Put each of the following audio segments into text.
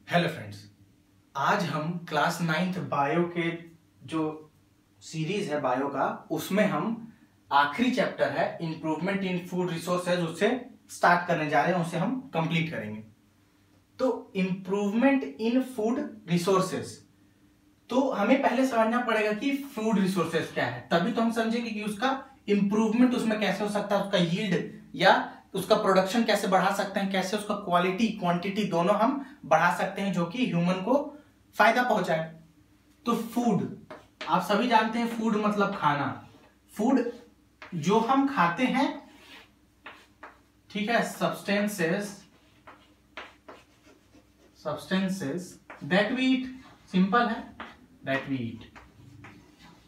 Hello friends, आज हम class 9th bio के जो सीरीज है बायो का, उसमें हम आखिरी चैप्टर है इंप्रूवमेंट इन फूड रिसोर्सेज, उससे स्टार्ट करने जा रहे हैं। उसे हम कंप्लीट करेंगे। तो इंप्रूवमेंट इन फूड रिसोर्सेज, तो हमें पहले समझना पड़ेगा कि फूड रिसोर्सेज क्या है, तभी तो हम समझेंगे कि उसका इंप्रूवमेंट उसमें कैसे हो सकता है, उसका यील्ड या उसका प्रोडक्शन कैसे बढ़ा सकते हैं, कैसे उसका क्वालिटी क्वांटिटी दोनों हम बढ़ा सकते हैं जो कि ह्यूमन को फायदा पहुंचाए। तो फूड आप सभी जानते हैं, फूड मतलब खाना। फूड जो हम खाते हैं, ठीक है, substances that we eat, simple है, दैट वी ईट।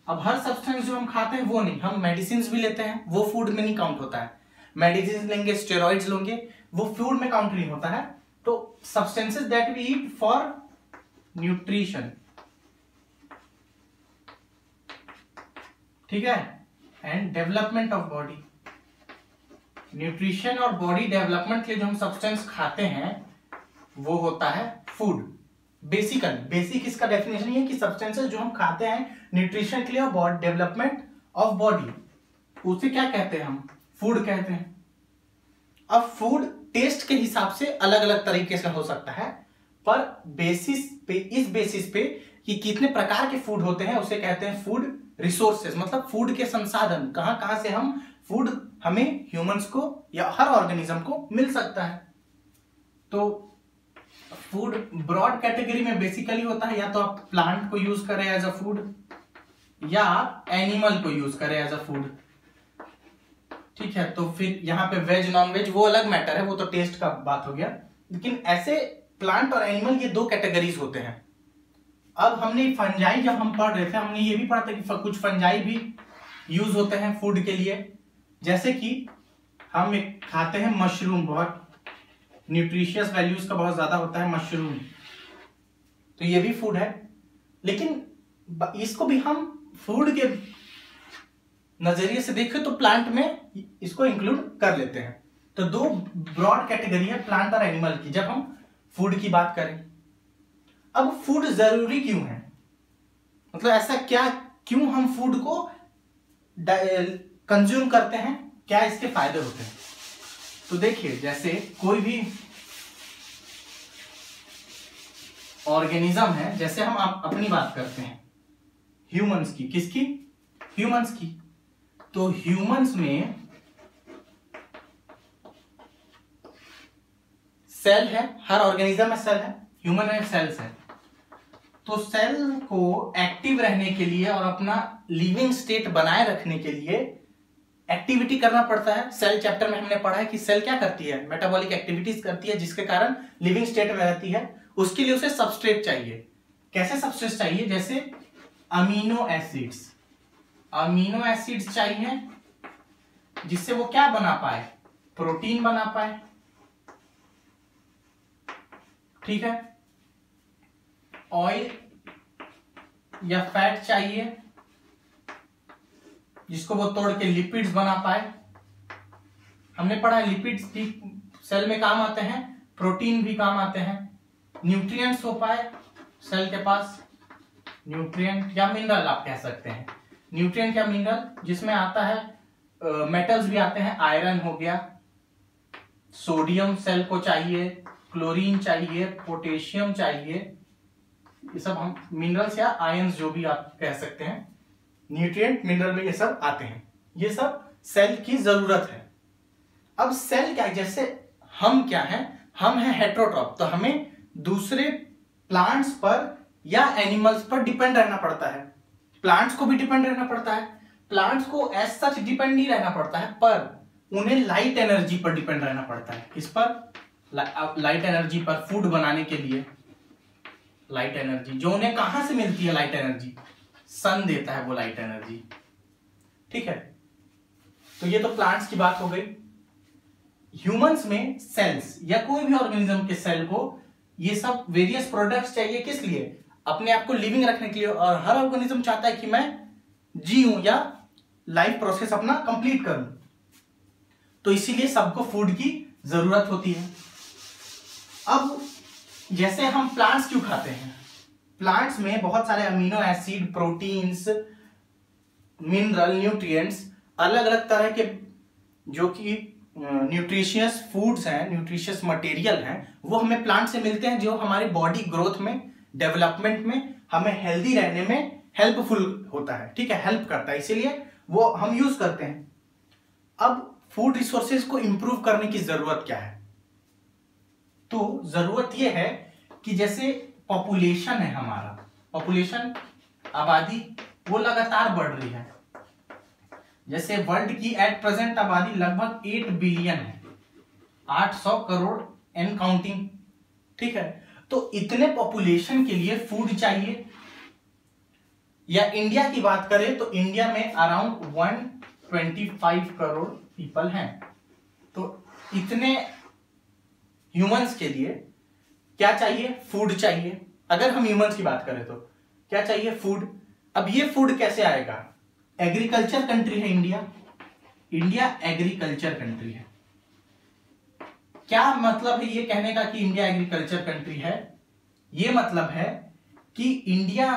अब हर सब्सटेंस जो हम खाते हैं वो नहीं, हम मेडिसिन भी लेते हैं, वो फूड में नहीं काउंट होता है। मेडिसिन लेंगे, स्टेरॉइड्स लेंगे, वो फूड में काउंट नहीं होता है। तो substances that we eat for nutrition, ठीक है, and development of body. Nutrition और बॉडी डेवलपमेंट के लिए जो हम सब्सटेंस खाते हैं वो होता है फूड। बेसिक इसका डेफिनेशन ये है कि सब्सटेंसेस जो हम खाते हैं न्यूट्रिशन के लिए और डेवलपमेंट ऑफ बॉडी, उसे क्या कहते हैं, हम फूड कहते हैं। अब फूड टेस्ट के हिसाब से अलग अलग तरीके से हो सकता है, पर इस बेसिस पे कि कितने प्रकार के फूड होते हैं उसे कहते हैं फूड रिसोर्सेज, मतलब फूड के संसाधन, कहां कहां से हम फूड हमें ह्यूमंस को या हर ऑर्गेनिज्म को मिल सकता है। तो फूड ब्रॉड कैटेगरी में बेसिकली होता है, या तो आप प्लांट को यूज करें एज अ फूड या आप एनिमल को यूज करें एज अ फूड, ठीक है। तो फिर यहाँ पे वेज नॉन वेज वो अलग मैटर है, वो तो टेस्ट का बात हो गया। लेकिन ऐसे प्लांट और एनिमल ये दो कैटेगरीज होते हैं। अब हमने फंजाई जब हम पढ़ रहे थे, हमने ये भी पढ़ा था कि कुछ फंजाई भी यूज होते हैं फूड के लिए। जैसे कि हम एक खाते हैं मशरूम, बहुत न्यूट्रिशियस वैल्यूज का बहुत ज्यादा होता है मशरूम, तो ये भी फूड है। लेकिन इसको भी हम फूड के नजरिए से देखें तो प्लांट में इसको इंक्लूड कर लेते हैं। तो दो ब्रॉड कैटेगरी है प्लांट और एनिमल की, जब हम फूड की बात करें। अब फूड जरूरी क्यों है, मतलब ऐसा क्या, क्यों हम फूड को कंज्यूम करते हैं, क्या इसके फायदे होते हैं। तो देखिए, जैसे कोई भी ऑर्गेनिज्म है, जैसे हम अपनी बात करते हैं ह्यूमंस की, किसकी, ह्यूमंस की। तो ह्यूमंस में सेल है, हर ऑर्गेनिज्म में सेल है, ह्यूमन में सेल्स है। तो सेल को एक्टिव रहने के लिए और अपना लिविंग स्टेट बनाए रखने के लिए एक्टिविटी करना पड़ता है। सेल चैप्टर में हमने पढ़ा है कि सेल क्या करती है, मेटाबॉलिक एक्टिविटीज करती है, जिसके कारण लिविंग स्टेट में रहती है। उसके लिए उसे सबस्ट्रेट चाहिए। कैसे सबस्ट्रेट चाहिए, जैसे अमीनो एसिड्स चाहिए, जिससे वो क्या बना पाए, प्रोटीन बना पाए, ठीक है। ऑयल या फैट चाहिए, जिसको वो तोड़ के लिपिड्स बना पाए। हमने पढ़ा है लिपिड्स भी सेल में काम आते हैं, प्रोटीन भी काम आते हैं। न्यूट्रिएंट्स हो पाए सेल के पास, न्यूट्रिएंट या मिनरल आप कह सकते हैं, न्यूट्रिएंट या मिनरल, जिसमें आता है मेटल्स भी आते हैं, आयरन हो गया, सोडियम सेल को चाहिए, क्लोरीन चाहिए, पोटेशियम चाहिए, ये सब हम मिनरल्स या आयंस जो भी आप कह सकते हैं, न्यूट्रिएंट मिनरल में ये सब आते हैं। ये सब सेल की जरूरत है। अब सेल क्या है, जैसे हम क्या है, हम हैं हेटेरोट्रॉफ, तो हमें दूसरे प्लांट्स पर या एनिमल्स पर डिपेंड रहना पड़ता है। प्लांट्स को भी डिपेंड रहना पड़ता है, प्लांट्स को एज सच डिपेंड नहीं रहना पड़ता है, पर उन्हें लाइट एनर्जी पर डिपेंड रहना पड़ता है। किस पर, लाइट एनर्जी पर, फूड बनाने के लिए लाइट एनर्जी, जो उन्हें कहां से मिलती है, लाइट एनर्जी सन देता है वो लाइट एनर्जी, ठीक है। तो ये तो प्लांट्स की बात हो गई। ह्यूमंस में सेल्स या कोई भी ऑर्गेनिज्म के सेल को ये सब वेरियस प्रोडक्ट्स चाहिए, किस लिए, अपने आप को लिविंग रखने के लिए। और हर ऑर्गेनिज्म चाहता है कि मैं जीऊं या लाइफ प्रोसेस अपना कंप्लीट करूं, तो इसीलिए सबको फूड की जरूरत होती है। अब जैसे हम प्लांट्स क्यों खाते हैं, प्लांट्स में बहुत सारे amino acid, proteins, mineral, nutrients, अलग अलग तरह के जो कि न्यूट्रिशियस फूड्स हैं, न्यूट्रिशियस मटेरियल हैं, वो हमें प्लांट से मिलते हैं, जो हमारी बॉडी ग्रोथ में, डेवलपमेंट में, हमें हेल्दी रहने में हेल्पफुल होता है, ठीक है, हेल्प करता है, इसीलिए वो हम यूज करते हैं। अब फूड रिसोर्सेज को इंप्रूव करने की जरूरत क्या है, तो जरूरत यह है कि जैसे पॉपुलेशन है हमारा, पॉपुलेशन, आबादी, वो लगातार बढ़ रही है। जैसे वर्ल्ड की एट प्रेजेंट आबादी लगभग 8 बिलियन है, 800 करोड़ एंड काउंटिंग, ठीक है। तो इतने पॉपुलेशन के लिए फूड चाहिए। या इंडिया की बात करें तो इंडिया में अराउंड 125 करोड़ पीपल हैं, तो इतने ह्यूमंस के लिए क्या चाहिए, फूड चाहिए। अगर हम ह्यूमंस की बात करें तो क्या चाहिए, फूड। अब ये फूड कैसे आएगा, एग्रीकल्चर कंट्री है इंडिया, इंडिया एग्रीकल्चर कंट्री है। क्या मतलब है ये कहने का कि इंडिया एग्रीकल्चर कंट्री है, ये मतलब है कि इंडिया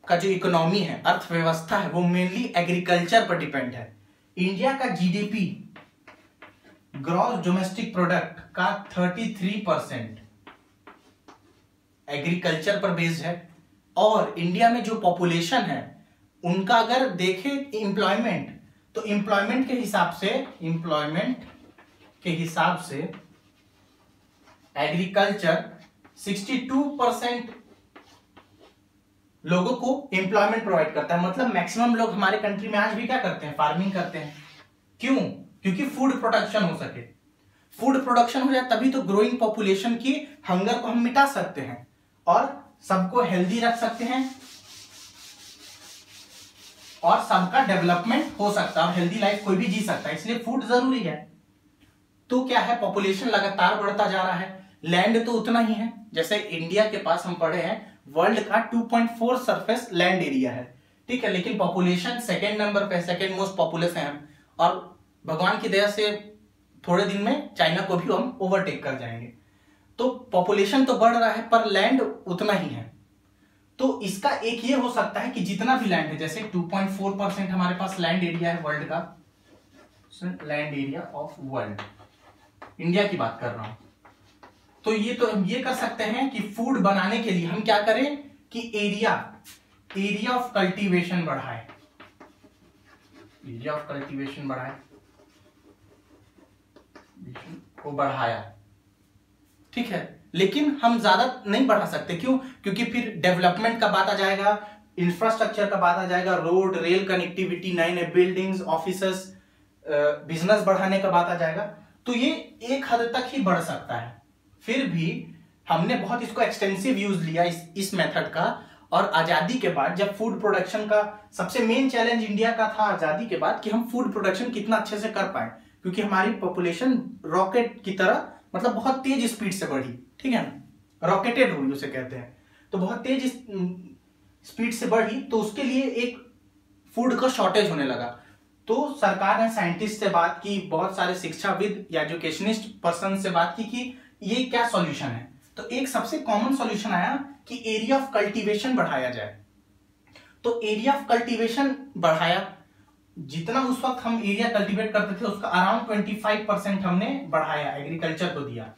का जो इकोनॉमी है, अर्थव्यवस्था है, वो मेनली एग्रीकल्चर पर डिपेंड है। इंडिया का जीडीपी, ग्रॉस डोमेस्टिक प्रोडक्ट का 33% एग्रीकल्चर पर बेस्ड है। और इंडिया में जो पॉपुलेशन है उनका अगर देखें एम्प्लॉयमेंट, तो एम्प्लॉयमेंट के हिसाब से एग्रीकल्चर 62% लोगों को एम्प्लॉयमेंट प्रोवाइड करता है। मतलब मैक्सिमम लोग हमारे कंट्री में आज भी क्या करते हैं, फार्मिंग करते हैं। क्यों, क्योंकि फूड प्रोडक्शन हो सके। फूड प्रोडक्शन हो जाए तभी तो ग्रोइंग पॉपुलेशन की हंगर को हम मिटा सकते हैं और सबको हेल्दी रख सकते हैं और सबका डेवलपमेंट हो सकता है और हेल्दी लाइफ कोई भी जी सकता है, इसलिए फूड जरूरी है। तो क्या है, पॉपुलेशन लगातार बढ़ता जा रहा है, लैंड तो उतना ही है। जैसे इंडिया के पास हम पढ़े हैं वर्ल्ड का 2.4 सरफेस लैंड एरिया है, ठीक है, लेकिन पॉपुलेशन सेकेंड नंबर पे, सेकेंड मोस्ट पॉपुलस है हम, और भगवान की दया से थोड़े दिन में चाइना को भी हम ओवरटेक कर जाएंगे। तो पॉपुलेशन तो बढ़ रहा है पर लैंड उतना ही है। तो इसका एक ये हो सकता है कि जितना भी लैंड है, जैसे 2.4% हमारे पास लैंड एरिया है वर्ल्ड का, land area of world, India की बात कर रहा हूं, तो हम ये कर सकते हैं कि फूड बनाने के लिए हम क्या करें कि एरिया ऑफ कल्टीवेशन बढ़ाए, एरिया ऑफ कल्टीवेशन बढ़ाया, ठीक है। लेकिन हम ज्यादा नहीं बढ़ा सकते, क्यों, क्योंकि फिर डेवलपमेंट का बात आ जाएगा, इंफ्रास्ट्रक्चर का बात आ जाएगा, रोड रेल कनेक्टिविटी, नए नए बिल्डिंग्स, ऑफिसेस, बिजनेस बढ़ाने का बात आ जाएगा। तो ये एक हद तक ही बढ़ सकता है। फिर भी हमने बहुत इसको एक्सटेंसिव यूज लिया इस मेथड का, और आजादी के बाद जब फूड प्रोडक्शन का सबसे मेन चैलेंज इंडिया का था आजादी के बाद कि हम फूड प्रोडक्शन कितना अच्छे से कर पाए, क्योंकि हमारी पॉपुलेशन रॉकेट की तरह, मतलब बहुत तेज स्पीड से बढ़ी, ठीक है ना, रॉकेटेड हुई उसे कहते हैं। तो बहुत तेज स्पीड से बढ़ी, तो उसके लिए एक फूड का शॉर्टेज होने लगा। तो सरकार ने साइंटिस्ट से बात की, बहुत सारे शिक्षाविद या एजुकेशनिस्ट पर्सन से बात की कि ये क्या सॉल्यूशन है। तो एक सबसे कॉमन सॉल्यूशन आया कि एरिया ऑफ कल्टीवेशन बढ़ाया जाए। तो एरिया ऑफ कल्टीवेशन बढ़ाया, जितना उस वक्त हम एरिया कल्टीवेट करते थे उसका अराउंड 25% हमने बढ़ाया, एग्रीकल्चर को दिया।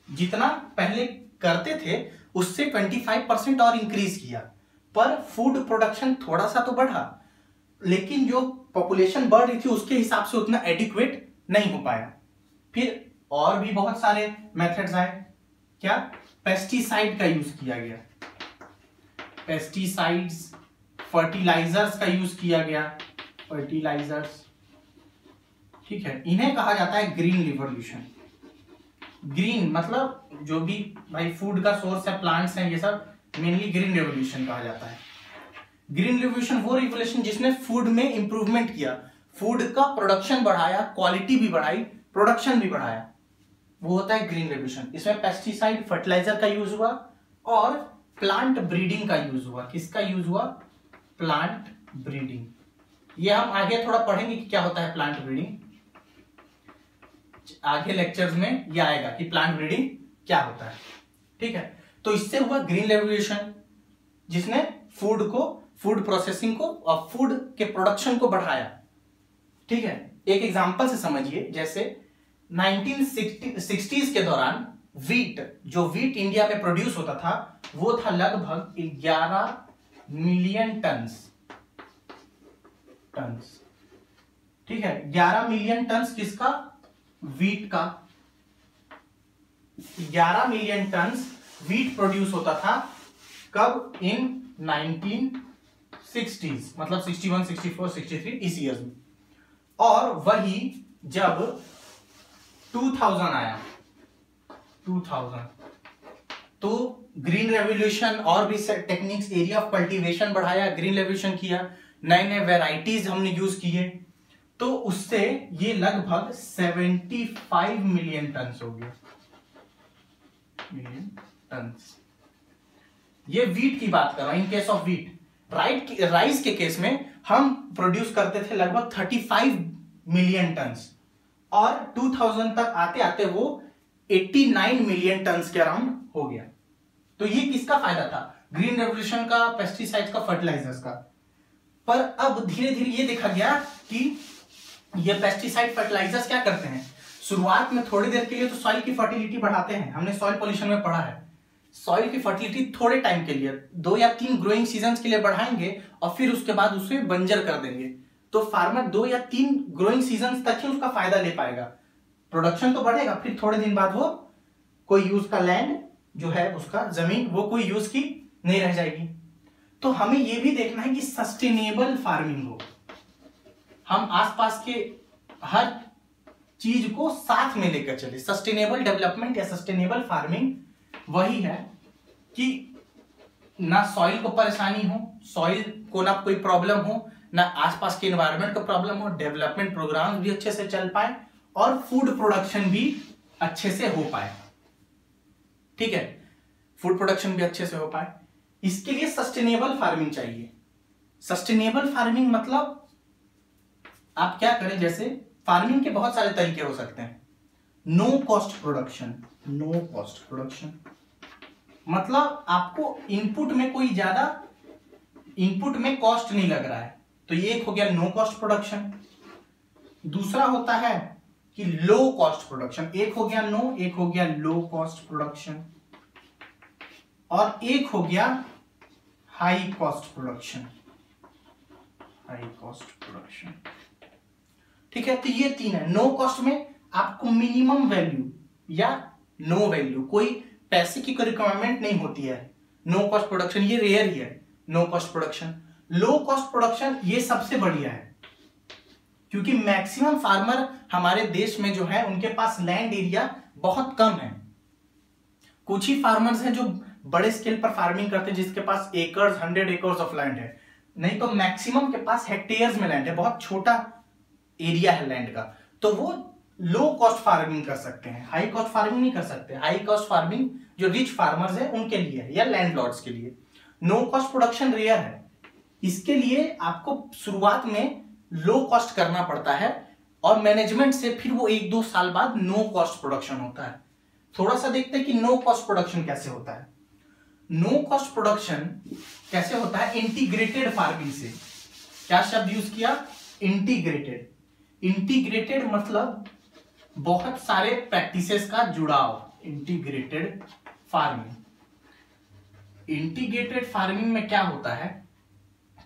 जितना पहले करते थे उससे 25% और इंक्रीज किया, पर फूड प्रोडक्शन थोड़ा सा तो बढ़ा, लेकिन जो पॉपुलेशन बढ़ रही थी उसके हिसाब से उतना एडिक्वेट नहीं हो पाया। फिर और भी बहुत सारे मेथड्स आए, क्या, पेस्टिसाइड का यूज किया गया, पेस्टिसाइड्स, फर्टिलाइजर्स का यूज किया गया, फर्टिलाइजर्स, ठीक है, इन्हें कहा जाता है ग्रीन रिवॉल्यूशन। ग्रीन मतलब जो भी भाई फूड का सोर्स है, प्लांट्स हैं, ये सब मेनली ग्रीन रिवॉल्यूशन कहा जाता है। ग्रीन रिवॉल्यूशन वो रिवॉल्यूशन जिसने फूड में इंप्रूवमेंट किया, फूड का प्रोडक्शन बढ़ाया, क्वालिटी भी बढ़ाई, प्रोडक्शन भी बढ़ाया, वो होता है ग्रीन रिवॉल्यूशन। इसमें पेस्टिसाइड, फर्टिलाइजर का यूज हुआ और प्लांट ब्रीडिंग का यूज हुआ। किसका यूज हुआ, प्लांट ब्रीडिंग। ये हम आगे थोड़ा पढ़ेंगे कि क्या होता है प्लांट ब्रीडिंग, आगे लेक्चर्स में ये आएगा कि प्लांट ब्रीडिंग क्या होता है, ठीक है, तो इससे हुआ ग्रीन रेवोल्यूशन, जिसने फूड प्रोसेसिंग को और फूड के प्रोडक्शन को बढ़ाया। ठीक है, एक एग्जांपल से समझिए, जैसे 1960s के दौरान जो वीट इंडिया में प्रोड्यूस होता था वो था लगभग 11 मिलियन टन्स। ठीक है, 11 मिलियन टन्स किसका? वीट का। 11 मिलियन टन्स वीट प्रोड्यूस होता था कब? इन 1960s, मतलब 61, 64, 63 इस ईयर्स में। और वही जब 2000 आया, 2000, तो ग्रीन रेवोल्यूशन और भी टेक्निक्स, एरिया ऑफ कल्टीवेशन बढ़ाया, ग्रीन रेवोल्यूशन किया, नए नए वेराइटीज हमने यूज किए, तो उससे ये लगभग 75 मिलियन टन हो गया। Million ton. ये वीट की बात कर रहा हूं, in case of wheat. Rice के केस में हम प्रोड्यूस करते थे लगभग 35 मिलियन टन, और 2000 तक आते आते वो 89 मिलियन टन के अराउंड हो गया। तो ये किसका फायदा था? ग्रीन रेवोल्यूशन का, पेस्टिसाइड्स का, फर्टिलाइजर्स का। पर अब धीरे धीरे ये देखा गया कि ये पेस्टिसाइड फर्टिलाइजर्स क्या करते हैं, शुरुआत में थोड़ी देर के लिए तो सॉइल की फर्टिलिटी बढ़ाते हैं, हमने सॉइल पॉल्यूशन में पढ़ा है। सॉइल की फर्टिलिटी थोड़े टाइम के लिए, 2 या 3 ग्रोइंग सीजन्स के लिए बढ़ाएंगे और फिर उसके बाद उसे बंजर कर देंगे। तो फार्मर 2 या 3 ग्रोइंग सीजन्स तक ही उसका फायदा ले पाएगा। प्रोडक्शन तो बढ़ेगा, फिर थोड़े दिन बाद वो कोई यूज का लैंड जो है, उसका जमीन, वो कोई यूज की नहीं रह जाएगी। तो हमें यह भी देखना है कि सस्टेनेबल फार्मिंग हो, हम आसपास के हर चीज को साथ में लेकर चले। सस्टेनेबल डेवलपमेंट या सस्टेनेबल फार्मिंग वही है कि ना सॉइल को परेशानी हो, सॉइल को ना कोई प्रॉब्लम हो, ना आसपास के एनवायरनमेंट को प्रॉब्लम हो, डेवलपमेंट प्रोग्राम भी अच्छे से चल पाए और फूड प्रोडक्शन भी अच्छे से हो पाए। ठीक है, फूड प्रोडक्शन भी अच्छे से हो पाए, इसके लिए सस्टेनेबल फार्मिंग चाहिए। सस्टेनेबल फार्मिंग मतलब आप क्या करें, जैसे फार्मिंग के बहुत सारे तरीके हो सकते हैं। No cost production. No cost production मतलब आपको इनपुट में कोई ज्यादा इनपुट में कॉस्ट नहीं लग रहा है, तो ये एक हो गया नो कॉस्ट प्रोडक्शन। दूसरा होता है कि लो कॉस्ट प्रोडक्शन, एक हो गया नो, एक हो गया लो कॉस्ट प्रोडक्शन, और एक हो गया high cost production. High cost production, ठीक है, तो ये 3 है। नो कॉस्ट में आपको मिनिमम वैल्यू या नो वैल्यू, कोई पैसे की कोई रिक्वायरमेंट नहीं होती है। नो कॉस्ट प्रोडक्शन ये रेयर ही है, no cost production. Low cost production ये सबसे बढ़िया है, क्योंकि मैक्सिमम फार्मर हमारे देश में जो है उनके पास लैंड एरिया बहुत कम है। कुछ ही फार्मर्स हैं जो बड़े स्केल पर फार्मिंग करते हैं, जिसके पास एकर्स, 100 एकर्स ऑफ लैंड है, नहीं तो मैक्सिमम के पास हेक्टेयर्स में लैंड है, बहुत छोटा एरिया है लैंड का, तो वो लो कॉस्ट फार्मिंग कर सकते हैं, हाई कॉस्ट फार्मिंग नहीं कर सकते। हाई कॉस्ट फार्मिंग जो रिच फार्मर्स है उनके लिए है, या लैंडलॉर्ड्स के लिए। नो कॉस्ट प्रोडक्शन रेयर है, इसके लिए आपको शुरुआत में लो कॉस्ट करना पड़ता है, और मैनेजमेंट से फिर वो 1-2 साल बाद नो कॉस्ट प्रोडक्शन होता है। थोड़ा सा देखते हैं कि नो कॉस्ट प्रोडक्शन कैसे होता है। नो कॉस्ट प्रोडक्शन कैसे होता है? इंटीग्रेटेड फार्मिंग से। क्या शब्द यूज किया? इंटीग्रेटेड। इंटीग्रेटेड मतलब बहुत सारे प्रैक्टिसेस का जुड़ाव, इंटीग्रेटेड फार्मिंग। इंटीग्रेटेड फार्मिंग में क्या होता है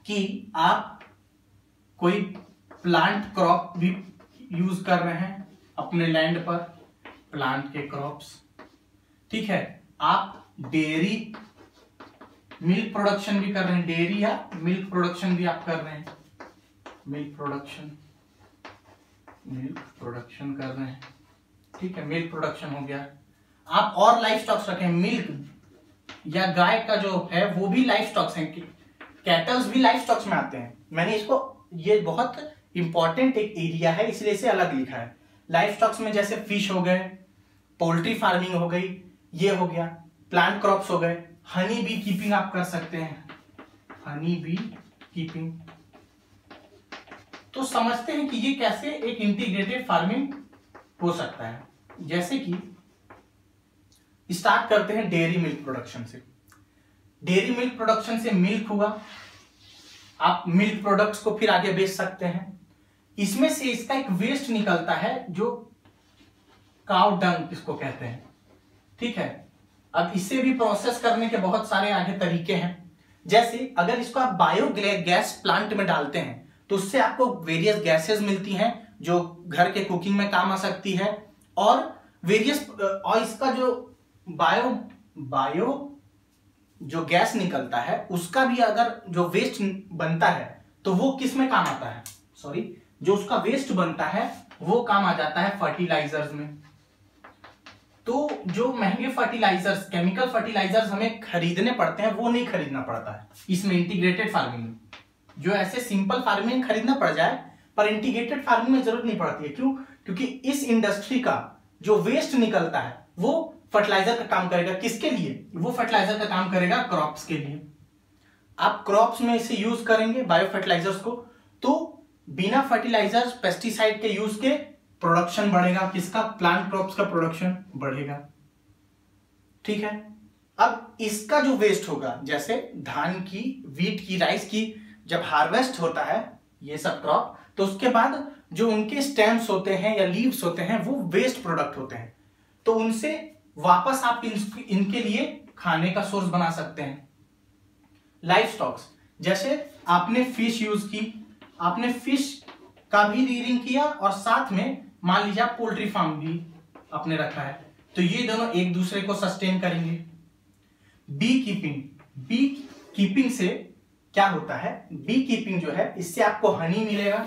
कि आप कोई प्लांट क्रॉप भी यूज कर रहे हैं अपने लैंड पर, प्लांट के क्रॉप्स, ठीक है। आप डेयरी मिल्क प्रोडक्शन भी कर रहे हैं, डेयरी या मिल्क प्रोडक्शन भी आप कर रहे हैं, मिल्क प्रोडक्शन कर रहे हैं, ठीक है, मिल्क प्रोडक्शन हो गया। आप और लाइफ स्टॉक्स रखें, मिल्क या गाय का जो है वो भी लाइफ स्टॉक्स हैं, कैटल्स भी लाइफ स्टॉक्स में आते हैं। मैंने इसको, ये बहुत इंपॉर्टेंट एक एरिया है इसलिए इसे अलग लिखा है। लाइफ स्टॉक्स में जैसे फिश हो गए, पोल्ट्री फार्मिंग हो गई, ये हो गया, प्लांट क्रॉप्स हो गए, हनी बी कीपिंग आप कर सकते हैं, हनी बी कीपिंग। तो समझते हैं कि ये कैसे एक इंटीग्रेटेड फार्मिंग हो सकता है। जैसे कि स्टार्ट करते हैं डेयरी मिल्क प्रोडक्शन से। डेयरी मिल्क प्रोडक्शन से मिल्क हुआ, आप मिल्क प्रोडक्ट्स को फिर आगे बेच सकते हैं। इसमें से इसका एक वेस्ट निकलता है जो काउ डंग इसको कहते हैं, ठीक है। अब इसे भी प्रोसेस करने के बहुत सारे आगे तरीके हैं। जैसे अगर इसको आप बायो गैस प्लांट में डालते हैं तो उससे आपको वेरियस गैसेस मिलती हैं जो घर के कुकिंग में काम आ सकती है, और वेरियस और इसका जो बायो जो गैस निकलता है उसका भी अगर जो वेस्ट बनता है तो वो किस में काम आता है, जो उसका वेस्ट बनता है वो काम आ जाता है फर्टिलाइजर्स में। तो जो महंगे फर्टिलाइजर्स, केमिकल फर्टिलाइजर्स हमें खरीदने पड़ते हैं वो नहीं खरीदना पड़ता है इसमें इंटीग्रेटेड फार्मिंग में। जो ऐसे सिंपल फार्मिंग खरीदना पड़ जाए पर इंटीग्रेटेड फार्मिंग में जरूरत नहीं पड़ती है। क्यों? क्योंकि इस इंडस्ट्री का जो वेस्ट निकलता है वो फर्टिलाइजर का काम करेगा। किसके लिए? वो फर्टिलाइजर का काम करेगा क्रॉप्स के लिए। आप क्रॉप्स में इसे यूज करेंगे बायो फर्टिलाइजर्स को, तो बिना फर्टिलाइजर्स पेस्टिसाइड के यूज के प्रोडक्शन बढ़ेगा। किसका? प्लांट क्रॉप्स का प्रोडक्शन बढ़ेगा, ठीक है। अब इसका जो वेस्ट होगा, जैसे धान की, वीट की, राइस की, जब हार्वेस्ट होता है ये सब क्रॉप, तो उसके बाद जो उनके स्टेम्स होते हैं या लीव्स होते हैं वो वेस्ट प्रोडक्ट होते हैं। तो उनसे वापस आप इनके लिए खाने का सोर्स बना सकते हैं। लाइफ स्टॉक्स, जैसे आपने फिश यूज की, आपने फिश का भी रीयरिंग किया और साथ में मान लीजिए आप पोल्ट्री फार्म भी आपने रखा है, तो ये दोनों एक दूसरे को सस्टेन करेंगे। बी कीपिंग से क्या होता है? बी कीपिंग जो है इससे आपको हनी मिलेगा,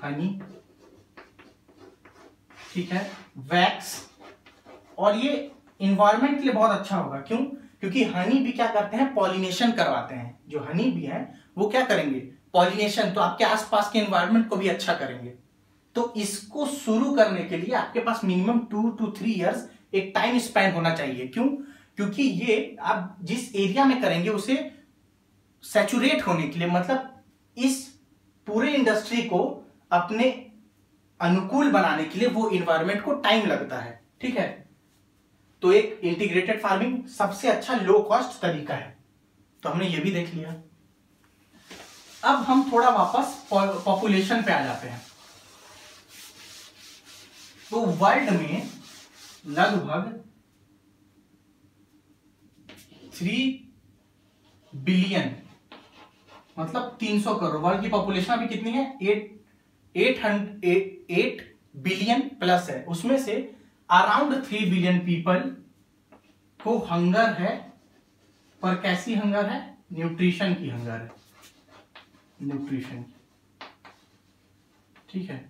हनी, ठीक है, वैक्स, और ये इन्वायरमेंट के लिए बहुत अच्छा होगा। क्यों? क्योंकि हनी भी क्या करते हैं? पॉलिनेशन करवाते हैं। जो हनी भी है वो क्या करेंगे? पॉलिनेशन, तो आपके आसपास के एनवायरनमेंट को भी अच्छा करेंगे। तो इसको शुरू करने के लिए आपके पास मिनिमम 2 to 3 इयर्स एक टाइम स्पेंड होना चाहिए। क्यों? क्योंकि ये आप जिस एरिया में करेंगे उसे सैचुरेट होने के लिए, मतलब इस पूरे इंडस्ट्री को अपने अनुकूल बनाने के लिए वो एनवायरनमेंट को टाइम लगता है, ठीक है। तो एक इंटीग्रेटेड फार्मिंग सबसे अच्छा लो कॉस्ट तरीका है। तो हमने ये भी देख लिया। अब हम थोड़ा वापस पॉपुलेशन पे आ जाते हैं। तो वर्ल्ड में लगभग 3 बिलियन, मतलब 300 करोड़, वर्ल्ड की पॉपुलेशन अभी कितनी है? 8 बिलियन प्लस है। उसमें से अराउंड 3 बिलियन पीपल को हंगर है, पर कैसी हंगर है? न्यूट्रिशन की हंगर है, न्यूट्रिशन, ठीक है।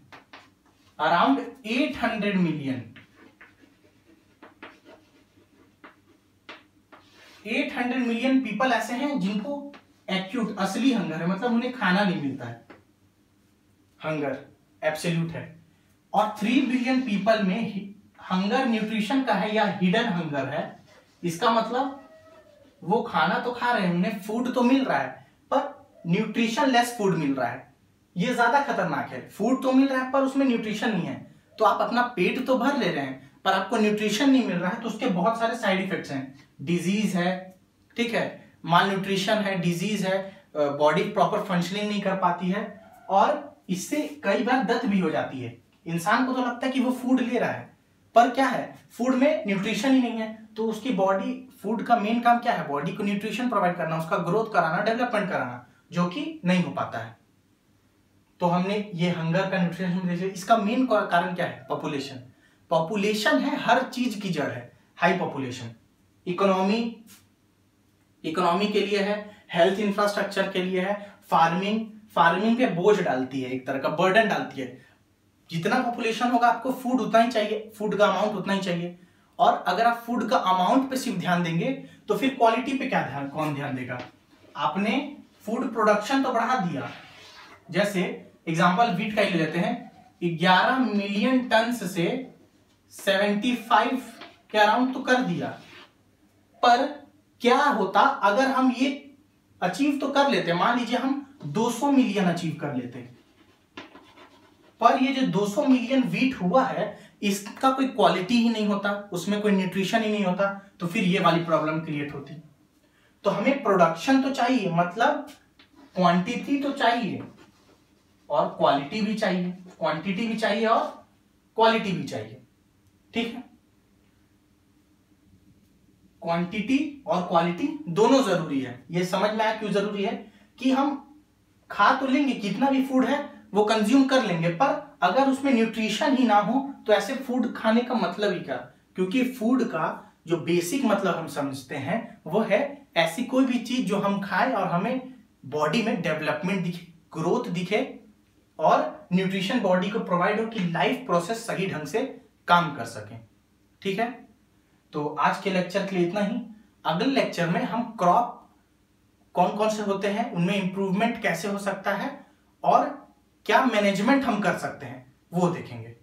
अराउंड 800 मिलियन, 800 मिलियन पीपल ऐसे हैं जिनको एक्यूट, असली हंगर है, मतलब उन्हें खाना नहीं मिलता है, हंगर एब्सोल्यूट है। और 3 बिलियन पीपल में हंगर न्यूट्रिशन का है या हिडन हंगर है। इसका मतलब वो खाना तो खा रहे हैं, उन्हें फूड तो मिल रहा है पर न्यूट्रिशन लेस फूड मिल रहा है। ये ज्यादा खतरनाक है। फूड तो मिल रहा है पर उसमें न्यूट्रिशन नहीं है, तो आप अपना पेट तो भर ले रहे हैं पर आपको न्यूट्रिशन नहीं मिल रहा है, तो उसके बहुत सारे साइड इफेक्ट्स हैं। डिजीज है, ठीक है, माल न्यूट्रिशन है, डिजीज है, बॉडी प्रॉपर फंक्शनिंग नहीं कर पाती है, और इससे कई बार डेथ भी हो जाती है। इंसान को तो लगता है कि वो फूड ले रहा है पर क्या है? फूड में न्यूट्रिशन ही नहीं है। तो उसकी बॉडी, फूड का मेन काम क्या है? बॉडी को न्यूट्रिशन प्रोवाइड करना, उसका ग्रोथ कराना, डेवलपमेंट कराना, जो कि नहीं हो पाता है। तो हमने ये हंगर का न्यूट्रिशन देखा। इसका मेन कारण क्या है? पॉपुलेशन। पॉपुलेशन है हर चीज की जड़ है। हाई पॉपुलेशन इकोनॉमी के लिए है, हेल्थ इंफ्रास्ट्रक्चर के लिए है, फार्मिंग पे बोझ डालती है, एक तरह का बर्डन डालती है। जितना पॉपुलेशन होगा आपको फूड उतना ही चाहिए, फूड का अमाउंट उतना ही चाहिए। और अगर आप फूड का अमाउंट पे सिर्फ ध्यान देंगे तो फिर क्वालिटी पे कौन ध्यान देगा? आपने फूड प्रोडक्शन तो बढ़ा दिया, जैसे एग्जांपल वीट का ही ले लेते हैं, 11 मिलियन टन से 75 के अराउंड तो कर दिया, पर क्या होता अगर हम ये अचीव तो कर लेते, मान लीजिए हम 200 मिलियन अचीव कर लेते, पर ये जो 200 मिलियन वीट हुआ है इसका कोई क्वालिटी ही नहीं होता, उसमें कोई न्यूट्रिशन ही नहीं होता, तो फिर ये वाली प्रॉब्लम क्रिएट होती। तो हमें प्रोडक्शन तो चाहिए, मतलब क्वांटिटी तो चाहिए और क्वालिटी भी चाहिए, क्वांटिटी भी चाहिए और क्वालिटी भी चाहिए, ठीक है। क्वांटिटी और क्वालिटी दोनों जरूरी है। ये समझ में आया क्यों जरूरी है, कि हम खा तो लेंगे, कितना भी फूड है वो कंज्यूम कर लेंगे, पर अगर उसमें न्यूट्रिशन ही ना हो तो ऐसे फूड खाने का मतलब ही क्या। क्योंकि फूड का जो बेसिक मतलब हम समझते हैं वो है ऐसी कोई भी चीज जो हम खाएं और हमें बॉडी में डेवलपमेंट दिखे, ग्रोथ दिखे और न्यूट्रिशन बॉडी को प्रोवाइड हो कि लाइफ प्रोसेस सही ढंग से काम कर सके, ठीक है। तो आज के लेक्चर के लिए इतना ही। अगले लेक्चर में हम क्रॉप कौन कौन से होते हैं, उनमें इंप्रूवमेंट कैसे हो सकता है और क्या मैनेजमेंट हम कर सकते हैं वो देखेंगे।